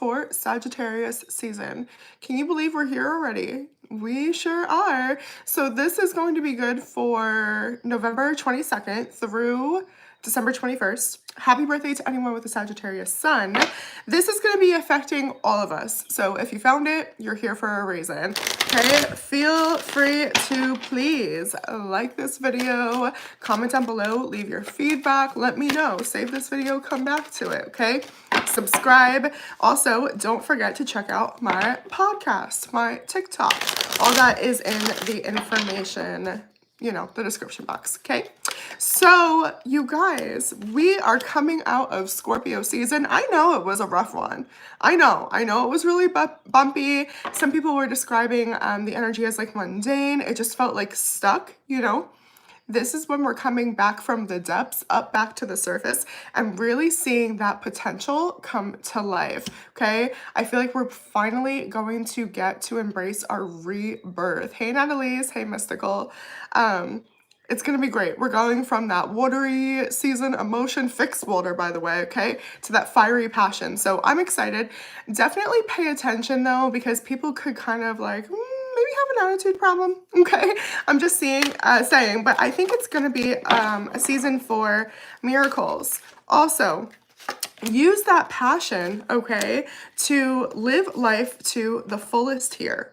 for Sagittarius season. Can you believe we're here already? We sure are. So this is going to be good for November 22nd through December 21st. Happy birthday to anyone with a Sagittarius sun. This is going to be affecting all of us. So if you found it, you're here for a reason. Okay, feel free to please like this video, comment down below, leave your feedback, let me know, save this video, come back to it, okay? Subscribe. Also, don't forget to check out my podcast, my TikTok. All that is in the information, you know, the description box, okay? So, you guys, we are coming out of Scorpio season. I know it was a rough one. I know it was really bumpy. Some people were describing the energy as like mundane. It just felt like stuck, you know? This is when we're coming back from the depths up back to the surface and really seeing that potential come to life, okay? I feel like we're finally going to get to embrace our rebirth. Hey, Natalie's. Hey, Mystical. It's going to be great. We're going from that watery season emotion, fixed water, by the way, okay, to that fiery passion. So I'm excited. Definitely pay attention, though, because people could kind of like, maybe have an attitude problem, okay? I'm just saying, but I think it's going to be a season for miracles. Also, use that passion, okay, to live life to the fullest here.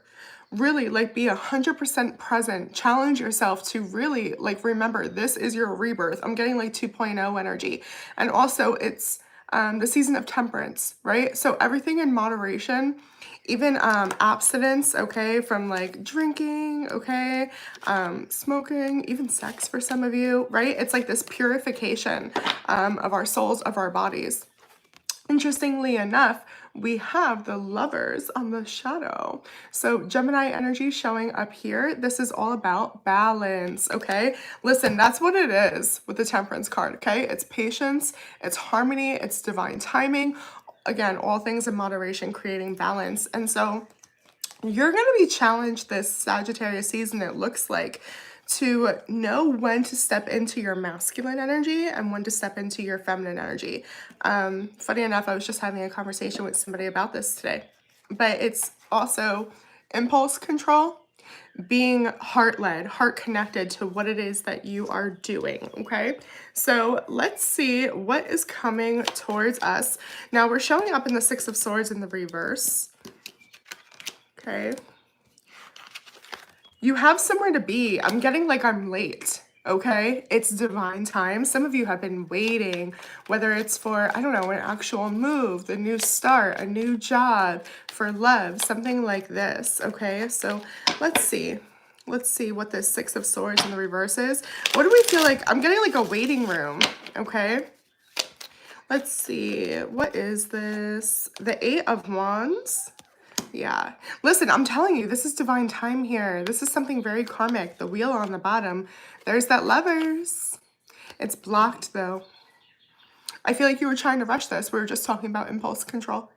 Really, like, be 100% present. Challenge yourself to really, like, remember, this is your rebirth. I'm getting, like, 2.0 energy. And also, it's the season of temperance, right? So everything in moderation, even abstinence, okay, from, like, drinking, okay, smoking, even sex for some of you, right? It's like this purification of our souls, of our bodies. Interestingly enough, we have the Lovers on the shadow. So Gemini energy showing up here. This is all about balance, okay? Listen, that's what it is with the Temperance card, okay? It's patience, it's harmony, it's divine timing. Again, all things in moderation, creating balance. And so you're going to be challenged this Sagittarius season, it looks like, to know when to step into your masculine energy and when to step into your feminine energy. Funny enough, I was just having a conversation with somebody about this today. But it's also impulse control, being heart-led, heart-connected to what it is that you are doing, okay? So let's see what is coming towards us. Now, we're showing up in the Six of Swords in the reverse. Okay. You have somewhere to be. I'm getting like I'm late, okay? It's divine time. Some of you have been waiting, whether it's for, I don't know, an actual move, the new start, a new job, for love, something like this, okay? So let's see. Let's see what this Six of Swords in the reverse is. What do we feel like? I'm getting like a waiting room, okay? Let's see. What is this? The Eight of Wands. Yeah. Listen, I'm telling you, this is divine time here. This is something very karmic. The wheel on the bottom. There's that Lovers. It's blocked, though. I feel like you were trying to rush this. We were just talking about impulse control.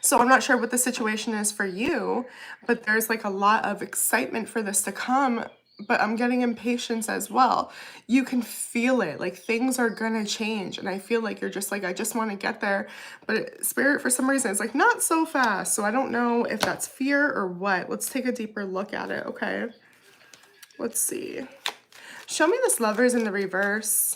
So I'm not sure what the situation is for you, but there's like a lot of excitement for this to come. But I'm getting impatience as well. You can feel it, like things are gonna change. And I feel like you're just like, I just wanna get there. But Spirit, for some reason, is like, not so fast. So I don't know if that's fear or what. Let's take a deeper look at it, okay? Let's see. Show me this Lovers in the reverse.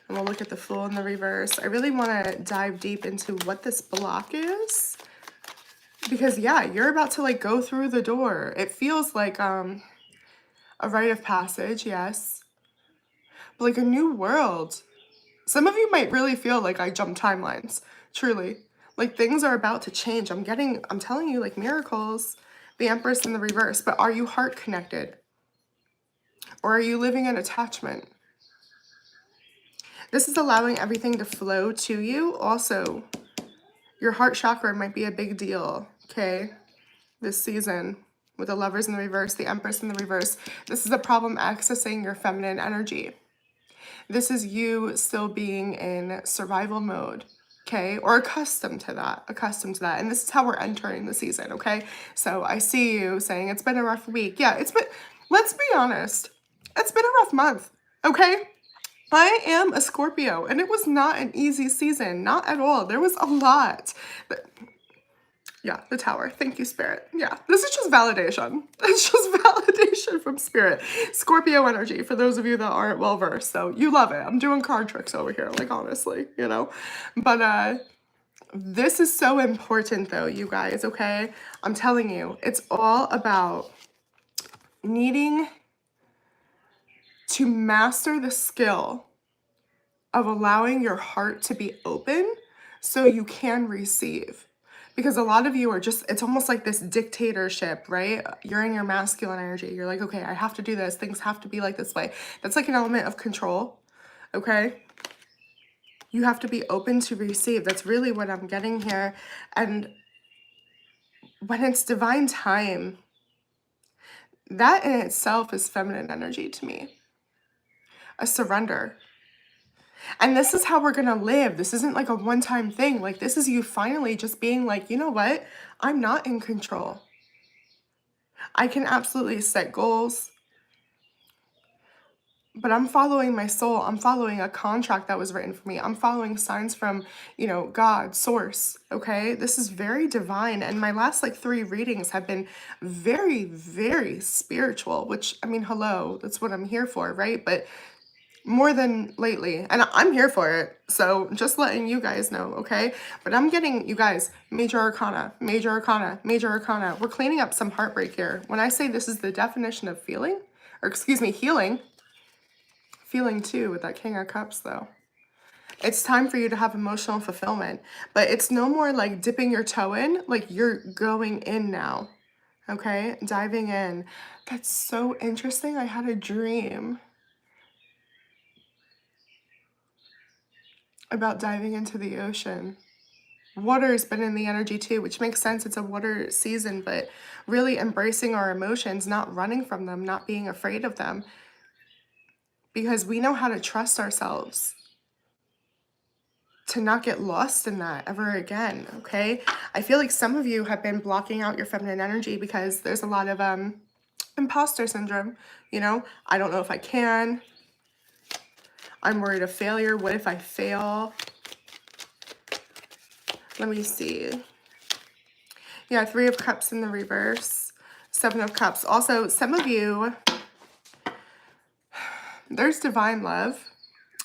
And we'll look at the Fool in the reverse. I really wanna dive deep into what this block is. Because yeah, you're about to like go through the door. It feels like, a rite of passage, yes. But like a new world. Some of you might really feel like I jumped timelines. Truly. Like things are about to change. I'm telling you, like miracles. The Empress in the reverse. But are you heart connected? Or are you living in attachment? This is allowing everything to flow to you. Also, your heart chakra might be a big deal, okay? This season. With the Lovers in the reverse, the Empress in the reverse. This is a problem accessing your feminine energy. This is you still being in survival mode, okay? Or accustomed to that. And this is how we're entering the season, okay? So I see you saying it's been a rough week. Yeah, let's be honest. It's been a rough month, okay? I am a Scorpio, and it was not an easy season. Not at all. There was a lot. But yeah, the Tower. Thank you, Spirit. Yeah, this is just validation. It's just validation from Spirit. Scorpio energy, for those of you that aren't well-versed. So you love it. I'm doing card tricks over here, like, honestly, you know? But this is so important, though, you guys, okay? I'm telling you, it's all about needing to master the skill of allowing your heart to be open so you can receive. Because a lot of you are just, it's almost like this dictatorship, right? You're in your masculine energy. You're like, okay, I have to do this. Things have to be like this way. That's like an element of control, okay? You have to be open to receive. That's really what I'm getting here. And when it's divine time, that in itself is feminine energy to me. A surrender. And this is how we're going to live. This isn't like a one-time thing. Like, this is you finally just being like, you know what? I'm not in control. I can absolutely set goals, but I'm following my soul. I'm following a contract that was written for me. I'm following signs from, you know, God, source, okay? This is very divine. And my last like 3 readings have been very, very spiritual, which, I mean, hello, that's what I'm here for, right? But more than lately, and I'm here for it, so just letting you guys know, okay? But I'm getting, you guys, major arcana, major arcana, major arcana. We're cleaning up some heartbreak here. When I say this is the definition of feeling, or excuse me, healing too with that King of Cups, though. It's time for you to have emotional fulfillment, but it's no more like dipping your toe in, like you're going in now, okay? Diving in. That's so interesting. I had a dream about diving into the ocean. Water has been in the energy too, which makes sense. It's a water season, but really embracing our emotions, not running from them, not being afraid of them, because we know how to trust ourselves to not get lost in that ever again, okay? I feel like some of you have been blocking out your feminine energy because there's a lot of imposter syndrome, you know? I don't know if I can. I'm worried of failure. What if I fail? Let me see. Yeah, 3 of Cups in the reverse. 7 of Cups. Also, some of you, there's divine love.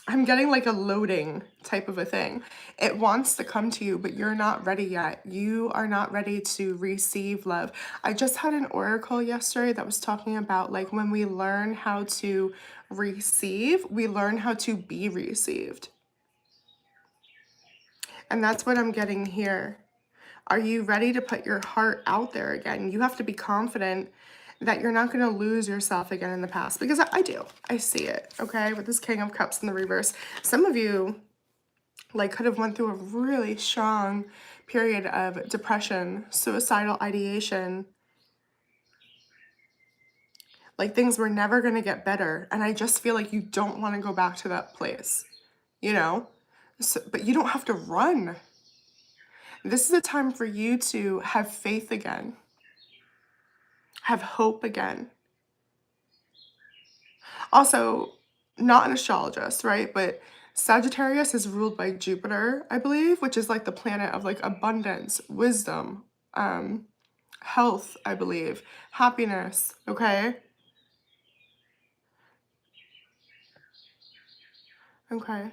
I'm getting like a loading type of a thing. It wants to come to you, but you're not ready yet. You are not ready to receive love. I just had an oracle yesterday that was talking about like when we learn how to receive, we learn how to be received. And that's what I'm getting here. Are you ready to put your heart out there again? You have to be confident that you're not going to lose yourself again in the past, because I do. I see it, okay, with this King of Cups in the reverse. Some of you like could have went through a really strong period of depression, suicidal ideation. Like things were never going to get better. And I just feel like you don't want to go back to that place, you know? So, but you don't have to run. This is a time for you to have faith again. Have hope again. Also, not an astrologist, right? But Sagittarius is ruled by Jupiter, I believe, which is like the planet of like abundance, wisdom, health, I believe, happiness, okay? Okay.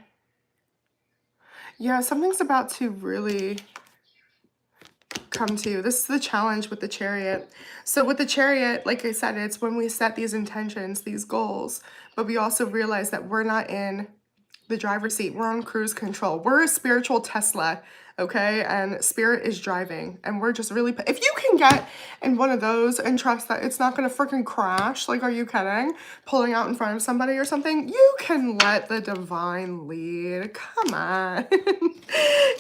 Yeah, something's about to really come to you. This is the challenge with the Chariot. So with the Chariot, like I said, it's when we set these intentions, these goals, but we also realize that we're not in the driver's seat. We're on cruise control. We're a spiritual Tesla, okay? And Spirit is driving. And we're just really, if you can get in one of those and trust that it's not going to freaking crash, like, are you kidding? Pulling out in front of somebody or something, you can let the divine lead. Come on.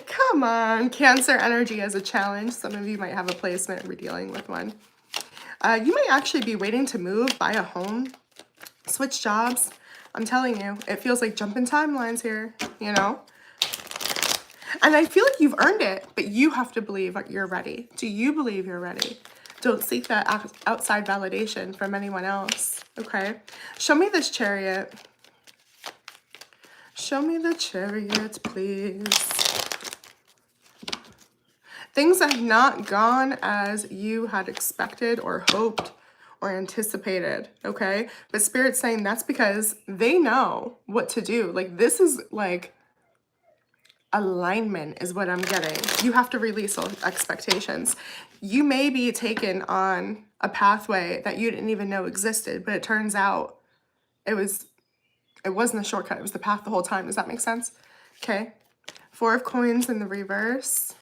Come on. Cancer energy as a challenge. Some of you might have a placement. We're dealing with one. You might actually be waiting to move, buy a home, switch jobs. I'm telling you, it feels like jumping timelines here, you know? And I feel like you've earned it, but you have to believe that you're ready. Do you believe you're ready? Don't seek that outside validation from anyone else, okay? Show me this Chariot. Show me the Chariot, please. Things have not gone as you had expected or hoped or anticipated, okay? But Spirit's saying that's because they know what to do. Like, this is like alignment is what I'm getting. You have to release all expectations. You may be taken on a pathway that you didn't even know existed, but it turns out it wasn't a shortcut. It was the path the whole time. Does that make sense? Okay. 4 of Coins in the reverse.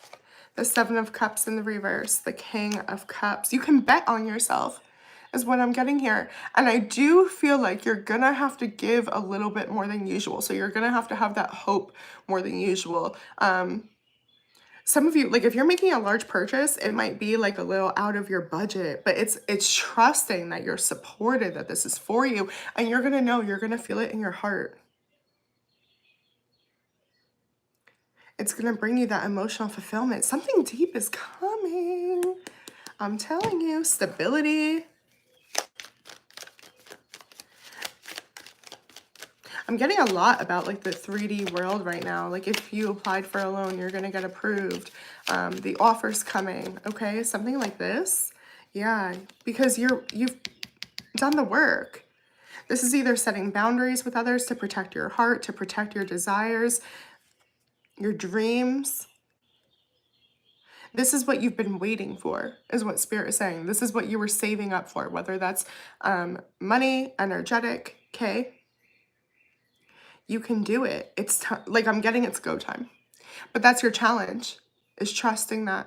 The 7 of Cups in the reverse. The King of Cups. You can bet on yourself is what I'm getting here. And I do feel like you're going to have to give a little bit more than usual. So you're going to have that hope more than usual. Some of you, like if you're making a large purchase, it might be like a little out of your budget, but it's trusting that you're supported, that this is for you, and you're gonna know, you're gonna feel it in your heart. It's gonna bring you that emotional fulfillment. Something deep is coming. I'm telling you, stability. I'm getting a lot about like the 3D world right now. Like if you applied for a loan, you're gonna get approved. The offer's coming, okay? Something like this. Yeah, because you've done the work. This is either setting boundaries with others to protect your heart, to protect your desires, your dreams. This is what you've been waiting for, is what Spirit is saying. This is what you were saving up for, whether that's money, energetic, okay? You can do it. It's like I'm getting it's go time. But that's your challenge, is trusting that.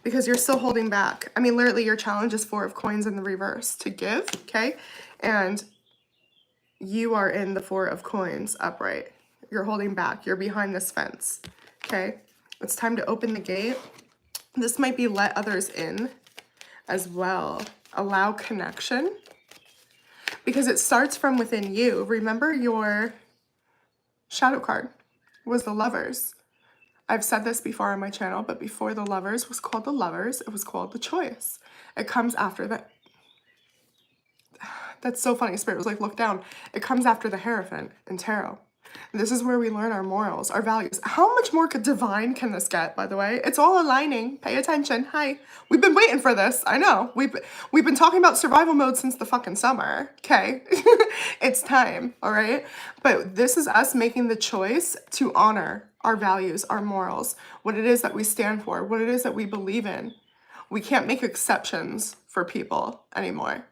Because you're still holding back. I mean, literally your challenge is 4 of Coins in the reverse to give, okay? And you are in the 4 of Coins upright. You're holding back. You're behind this fence, okay? It's time to open the gate. This might be let others in as well. Allow connection. Because it starts from within you. Remember your shadow card was the Lovers. I've said this before on my channel, but before the Lovers was called the Lovers, it was called the Choice. It comes after that. That's so funny. Spirit was like, look down. It comes after the Hierophant in tarot. This is where we learn our morals, our values. How much more divine can this get, by the way? It's all aligning. Pay attention. Hi. We've been waiting for this. I know. We've been talking about survival mode since the fucking summer. Okay. It's time. All right. But this is us making the choice to honor our values, our morals, what it is that we stand for, what it is that we believe in. We can't make exceptions for people anymore.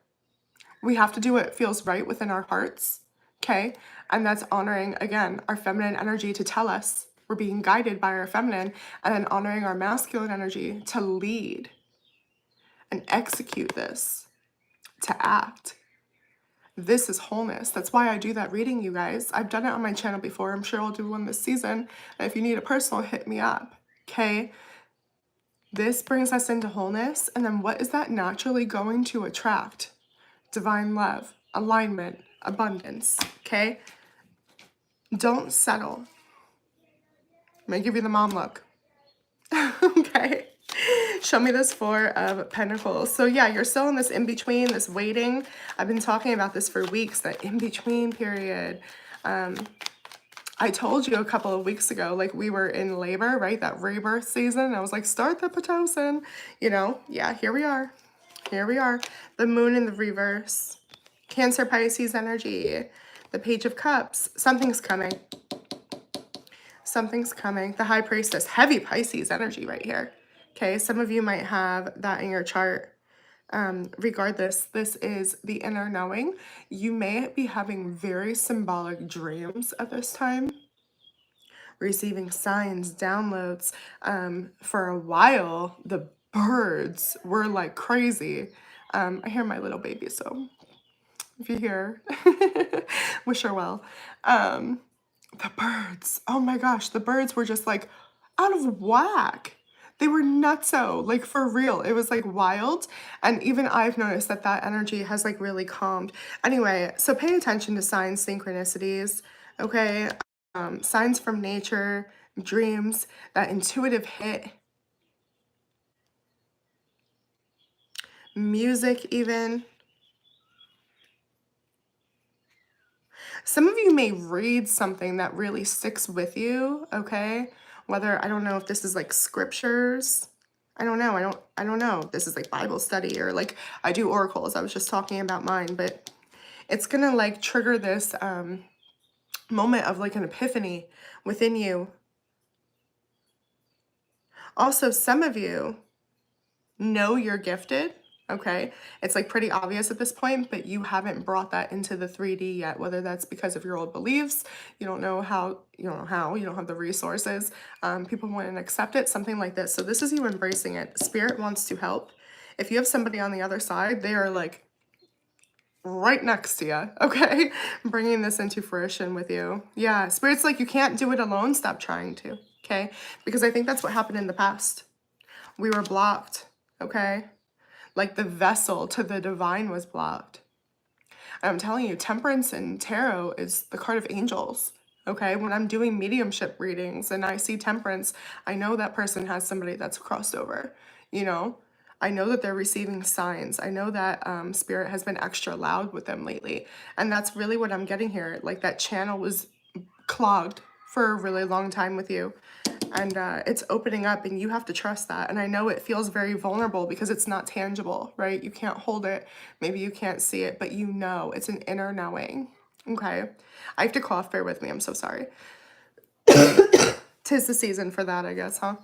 We have to do what feels right within our hearts, okay? And that's honoring, again, our feminine energy to tell us we're being guided by our feminine, and then honoring our masculine energy to lead and execute this, to act. This is wholeness. That's why I do that reading, you guys. I've done it on my channel before. I'm sure I'll do one this season. And if you need a personal, hit me up, okay? This brings us into wholeness, and then what is that naturally going to attract? Divine love, alignment, abundance, okay? Don't settle. I'm gonna give you the mom look. Okay? Show me this 4 of Pentacles. So yeah, you're still in this in-between, this waiting. I've been talking about this for weeks, that in-between period. I told you a couple of weeks ago, like we were in labor, right? That rebirth season. I was like, start the Pitocin, you know? Yeah, here we are. Here we are. The Moon in the reverse. Cancer, Pisces energy. The Page of Cups. Something's coming. Something's coming. The High Priestess. Heavy Pisces energy right here. Okay, some of you might have that in your chart. Regardless, this is the inner knowing. You may be having very symbolic dreams at this time. Receiving signs, downloads. For a while, the birds were like crazy. I hear my little baby, so if you hear, wish her well. The birds, oh my gosh, the birds were just like out of whack. They were nutso, like for real. It was like wild. And even I've noticed that that energy has like really calmed. Anyway, so pay attention to signs, synchronicities, okay? Signs from nature, dreams, that intuitive hit. Music even. Some of you may read something that really sticks with you, okay? Whether, I don't know if this is like scriptures. I don't know. I don't know. This is like Bible study, or like I do oracles. I was just talking about mine, but it's gonna like trigger this moment of like an epiphany within you. Also, some of you know you're gifted, okay? It's like pretty obvious at this point, but you haven't brought that into the 3D yet, whether that's because of your old beliefs, you don't know how, you don't have the resources, people wouldn't accept it, something like this. So this is you embracing it. Spirit wants to help. If you have somebody on the other side, they are like right next to you, okay? Bringing this into fruition with you. Yeah, Spirit's like, you can't do it alone, stop trying to, okay? Because I think that's what happened in the past. We were blocked, okay? Like the vessel to the divine was blocked. And I'm telling you, temperance in tarot is the card of angels, okay? When I'm doing mediumship readings and I see temperance, I know that person has somebody that's crossed over, you know? I know that they're receiving signs. I know that spirit has been extra loud with them lately. And that's really what I'm getting here. Like that channel was clogged for a really long time with you. And it's opening up, and you have to trust that. And I know it feels very vulnerable because it's not tangible, right? You can't hold it. Maybe you can't see it, but you know, it's an inner knowing. Okay. I have to cough. Bear with me. I'm so sorry. Tis the season for that, I guess, huh?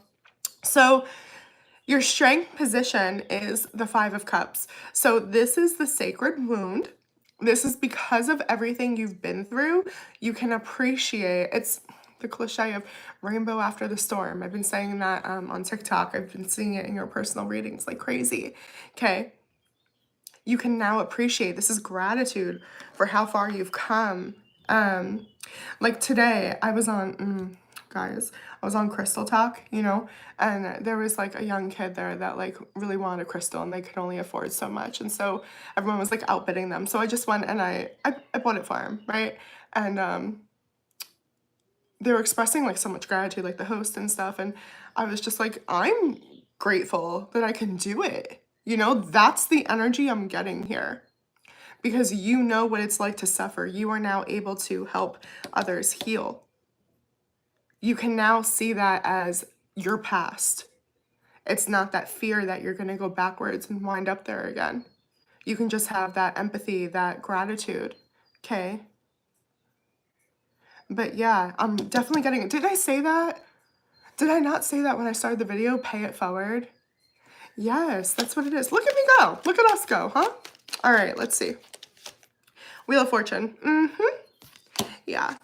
So your strength position is the 5 of Cups. So this is the sacred wound. This is because of everything you've been through. You can appreciate, it's the cliche of rainbow after the storm. I've been saying that on TikTok. I've been seeing it in your personal readings like crazy. Okay. You can now appreciate, this is gratitude for how far you've come. Like today I was on, guys, I was on Crystal Talk, and there was like a young kid there that like really wanted a crystal and they could only afford so much. And so everyone was like outbidding them. So I just went and I bought it for him, right? And they were expressing like so much gratitude, like the host and stuff. And I was just like, I'm grateful that I can do it. That's the energy I'm getting here. Because you know what it's like to suffer. You are now able to help others heal. You can now see that as your past. It's not that fear that you're going to go backwards and wind up there again. You can just have that empathy, that gratitude, okay? But yeah, I'm definitely getting it. Did I say that? Did I not say that when I started the video? Pay it forward. Yes, that's what it is. Look at me go. Look at us go, huh? All right, let's see. Wheel of Fortune. Yeah.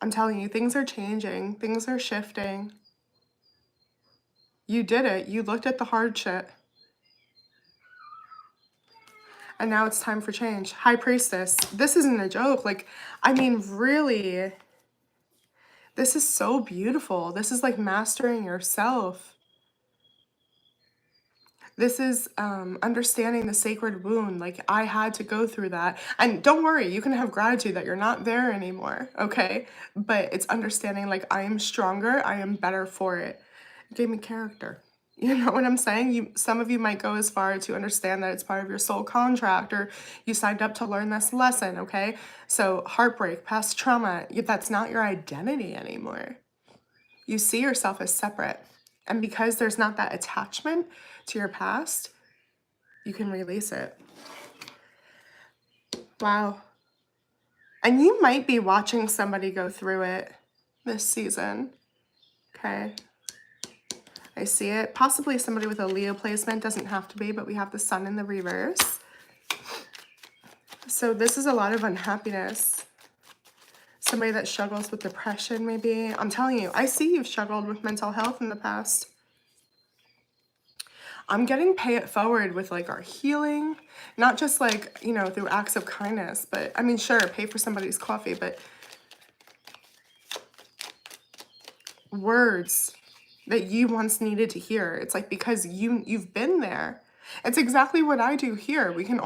I'm telling you, things are changing. Things are shifting. You did it. You looked at the hard shit. And now it's time for change. High Priestess. This isn't a joke. Like, I mean, really, this is so beautiful. This is like mastering yourself. This is understanding the sacred wound. Like, I had to go through that. And don't worry, you can have gratitude that you're not there anymore, okay? But it's understanding, like, I am stronger. I am better for it. It gave me character. You know what I'm saying? Some of you might go as far to understand that it's part of your soul contract, or you signed up to learn this lesson, okay? So heartbreak, past trauma, that's not your identity anymore. You see yourself as separate. And because there's not that attachment to your past, you can release it. Wow. And you might be watching somebody go through it this season, okay? I see it. Possibly somebody with a Leo placement, doesn't have to be, but we have the sun in the reverse. So this is a lot of unhappiness. Somebody that struggles with depression, maybe. I'm telling you, I see you've struggled with mental health in the past. I'm getting pay it forward with like our healing, not just like, through acts of kindness, but I mean, sure, pay for somebody's coffee, but words that you once needed to hear. It's like, because you've been there. It's exactly what I do here. I can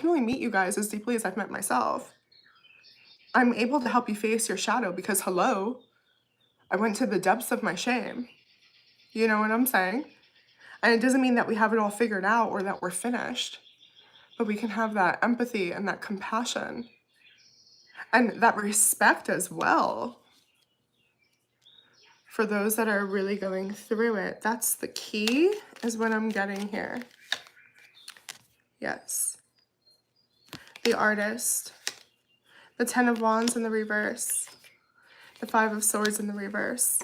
only meet you guys as deeply as I've met myself. I'm able to help you face your shadow because, hello, I went to the depths of my shame. You know what I'm saying? And it doesn't mean that we have it all figured out or that we're finished, but we can have that empathy and that compassion. And that respect as well. For those that are really going through it, that's the key, is what I'm getting here. Yes. The Artist, the Ten of Wands in the reverse, the Five of Swords in the reverse.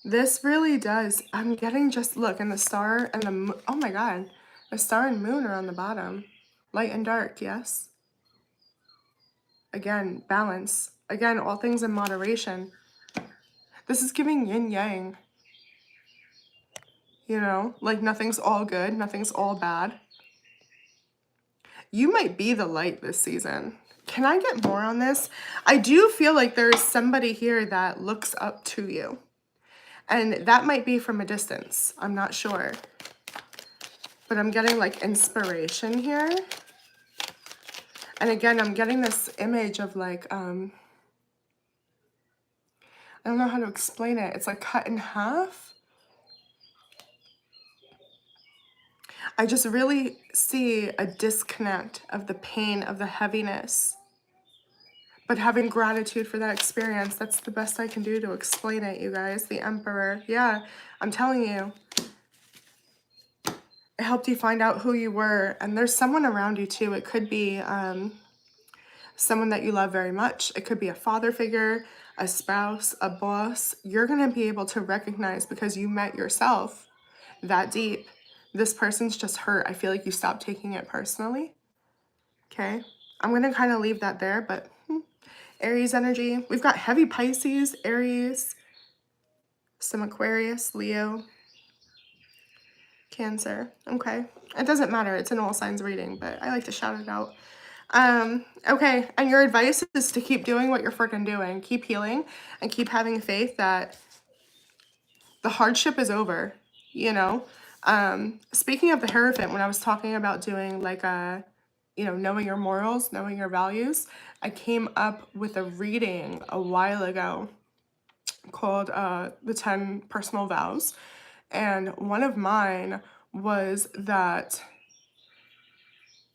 This really does, I'm getting just, look, and the star and the moon, oh my God, the star and moon are on the bottom. Light and dark, yes. Again, balance. Again, all things in moderation. This is giving yin yang. You know, like nothing's all good, nothing's all bad. You might be the light this season. Can I get more on this? I do feel like there's somebody here that looks up to you. And that might be from a distance. I'm not sure. But I'm getting like inspiration here. And again, I'm getting this image of like, I don't know how to explain it. It's like cut in half. I just really see a disconnect of the pain, of the heaviness. But having gratitude for that experience, that's the best I can do to explain it, you guys. The Emperor. Yeah, I'm telling you. It helped you find out who you were. And there's someone around you too. It could be someone that you love very much. It could be a father figure, a spouse, a boss. You're going to be able to recognize, because you met yourself that deep. This person's just hurt. I feel like you stopped taking it personally. Okay. I'm going to kind of leave that there, but Aries energy. We've got heavy Pisces, Aries, some Aquarius, Leo, Cancer. Okay. It doesn't matter. It's an all signs reading, but I like to shout it out. Okay. And your advice is to keep doing what you're freaking doing. Keep healing and keep having faith that the hardship is over, you know? Speaking of the Hierophant, when I was talking about doing like a, you know, knowing your morals, knowing your values, I came up with a reading a while ago called the 10 Personal Vows. And one of mine was that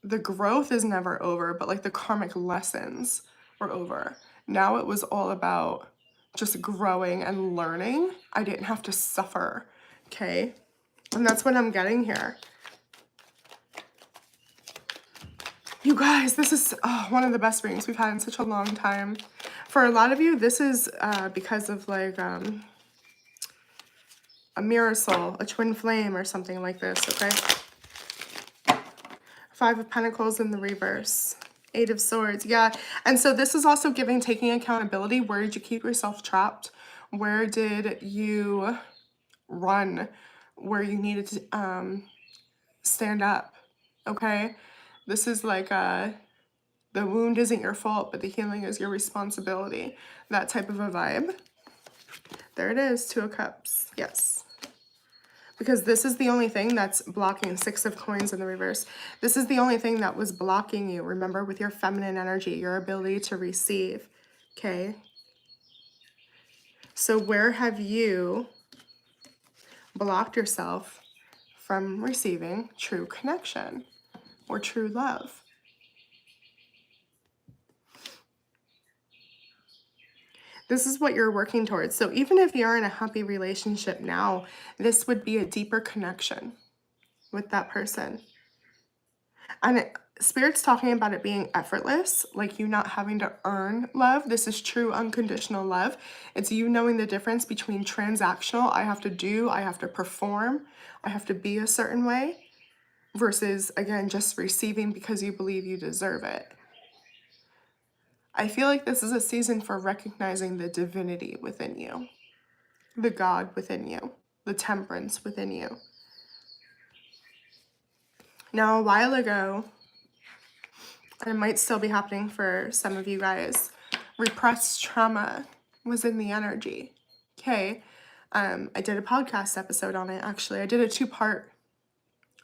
the growth is never over, but like the karmic lessons were over. Now it was all about just growing and learning. I didn't have to suffer, okay? And that's what I'm getting here. You guys, this is one of the best readings we've had in such a long time. For a lot of you, this is because of like a mirror soul, a twin flame or something like this, okay? Five of Pentacles in the reverse. Eight of Swords, yeah. And so this is also taking accountability. Where did you keep yourself trapped? Where did you run? Where you needed to stand up, okay? This is like the wound isn't your fault, but the healing is your responsibility. That type of a vibe. There it is, Two of Cups, yes. Because this is the only thing that's blocking. Six of Coins in the reverse. This is the only thing that was blocking you, remember, with your feminine energy, your ability to receive, okay? So where have you blocked yourself from receiving true connection or true love? This is what you're working towards. So even if you're in a happy relationship now, this would be a deeper connection with that person. And Spirit's talking about it being effortless, like you not having to earn love. This is true unconditional love. It's you knowing the difference between transactional, I have to do, I have to perform, I have to be a certain way, versus, again, just receiving because you believe you deserve it. I feel like this is a season for recognizing the divinity within you, the God within you, the temperance within you. Now, a while ago, and it might still be happening for some of you guys, repressed trauma was in the energy, okay? I did a podcast episode on it, actually. I did a 2-part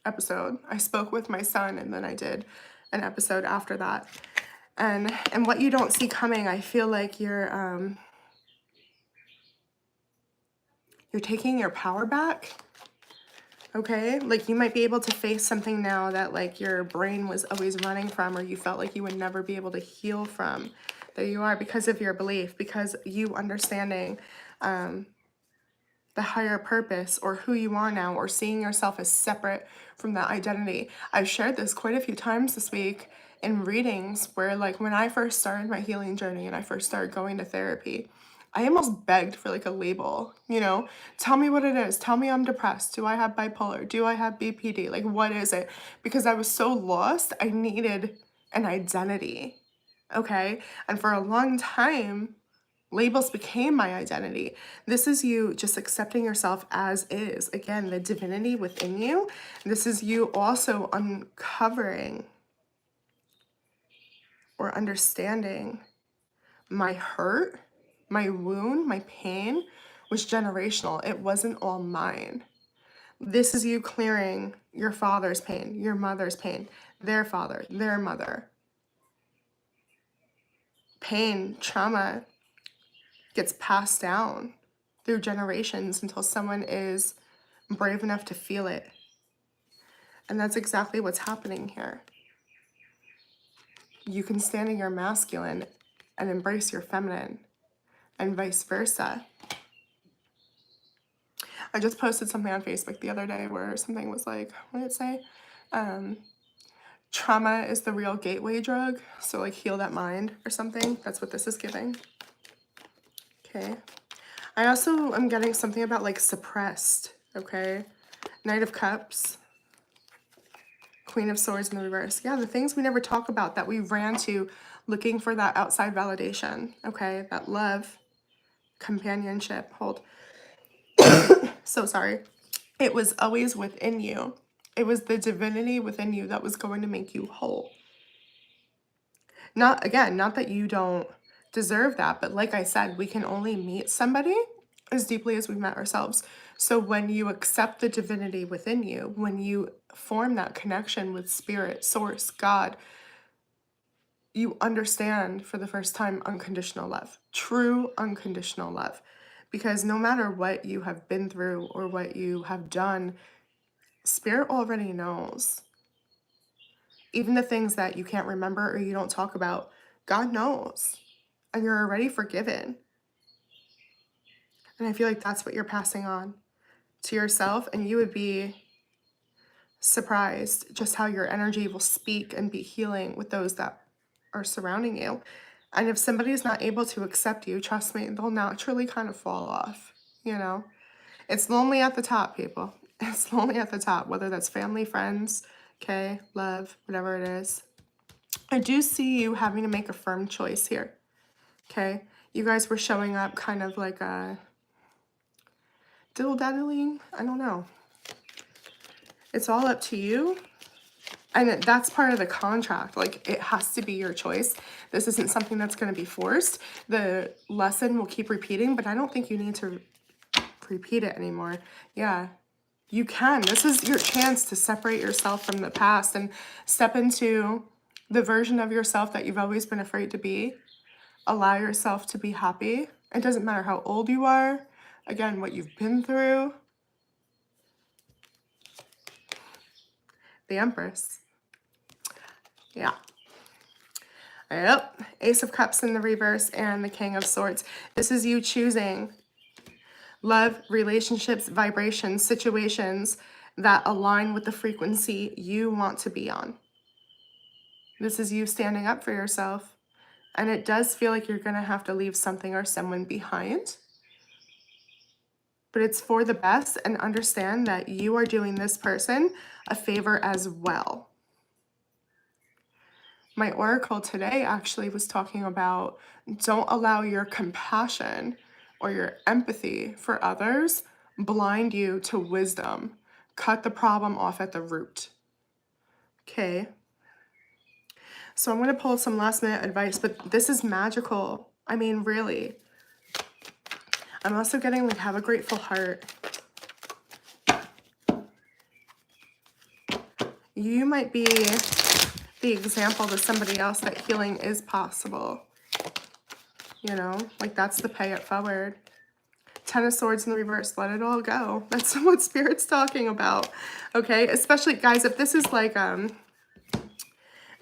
episode. I spoke with my son, and then I did an episode after that. And what you don't see coming, I feel like you're taking your power back, Okay, like you might be able to face something now that like your brain was always running from, or you felt like you would never be able to heal from. There you are, because of your belief, because you understanding the higher purpose, or who you are now, or seeing yourself as separate from that identity. I've shared this quite a few times this week in readings where, like, when I first started my healing journey and I first started going to therapy, I almost begged for like a label, you know, tell me what it is. Tell me I'm depressed. Do I have bipolar? Do I have BPD? Like, what is it? Because I was so lost. I needed an identity. Okay. And for a long time, labels became my identity. This is you just accepting yourself as is. Again, the divinity within you. This is you also uncovering or understanding my hurt, my wound, my pain was generational. It wasn't all mine. This is you clearing your father's pain, your mother's pain, their father, their mother. Pain, trauma gets passed down through generations until someone is brave enough to feel it. And that's exactly what's happening here. You can stand in your masculine and embrace your feminine, and vice versa. I just posted something on Facebook the other day where something was like, what did it say? Trauma is the real gateway drug. So like heal that mind or something. That's what this is giving. Okay. I also am getting something about like suppressed. Okay. Knight of Cups. Queen of Swords in the reverse. Yeah, the things we never talk about that we ran to looking for that outside validation. Okay. That love, companionship. Hold. So sorry. It was always within you. It was the divinity within you that was going to make you whole. Not, again, not that you don't deserve that, but like I said, we can only meet somebody as deeply as we've met ourselves. So when you accept the divinity within you, when you form that connection with spirit, source, God, you understand for the first time unconditional love, true unconditional love. Because no matter what you have been through or what you have done, spirit already knows. Even the things that you can't remember or you don't talk about, God knows. And you're already forgiven. And I feel like that's what you're passing on to yourself. And you would be surprised just how your energy will speak and be healing with those that are surrounding you. And if somebody's not able to accept you, trust me, they'll naturally kind of fall off, you know? It's lonely at the top, people. It's lonely at the top, whether that's family, friends, okay, love, whatever it is. I do see you having to make a firm choice here, okay? You guys were showing up kind of like a diddle-daddling, I don't know. It's all up to you. And that's part of the contract. Like, it has to be your choice. This isn't something that's going to be forced. The lesson will keep repeating, but I don't think you need to repeat it anymore. Yeah, you can. This is your chance to separate yourself from the past and step into the version of yourself that you've always been afraid to be. Allow yourself to be happy. It doesn't matter how old you are. Again, what you've been through. The Empress. Yeah. Yep. Ace of Cups in the reverse and the King of Swords. This is you choosing love, relationships, vibrations, situations that align with the frequency you want to be on. This is you standing up for yourself. And it does feel like you're going to have to leave something or someone behind. But it's for the best, and understand that you are doing this person a favor as well. My oracle today actually was talking about don't allow your compassion or your empathy for others blind you to wisdom. Cut the problem off at the root. Okay. So I'm going to pull some last minute advice, but this is magical. I mean, really. I'm also getting like, have a grateful heart. You might be the example to somebody else that healing is possible. You know, like that's the pay it forward. Ten of Swords in the reverse. Let it all go. That's what Spirit's talking about. Okay, especially, guys, if this is like an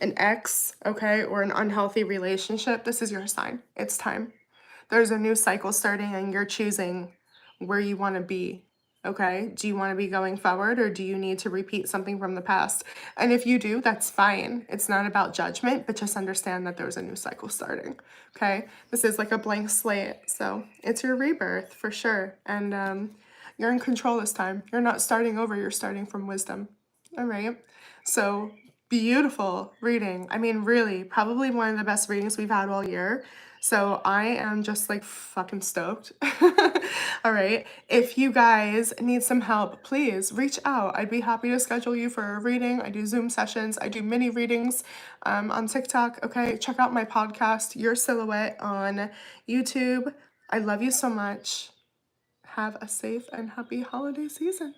ex, okay, or an unhealthy relationship, this is your sign. It's time. There's a new cycle starting and you're choosing where you want to be. Okay, do you want to be going forward, or do you need to repeat something from the past? And if you do, that's fine. It's not about judgment, but just understand that there's a new cycle starting. Okay, this is like a blank slate, so it's your rebirth for sure. And you're in control this time. You're not starting over, you're starting from wisdom. All right, so beautiful reading. I mean, really, probably one of the best readings we've had all year. So I am just like fucking stoked. All right. If you guys need some help, please reach out. I'd be happy to schedule you for a reading. I do Zoom sessions. I do mini readings on TikTok. Okay. Check out my podcast, Your Silhouette, on YouTube. I love you so much. Have a safe and happy holiday season.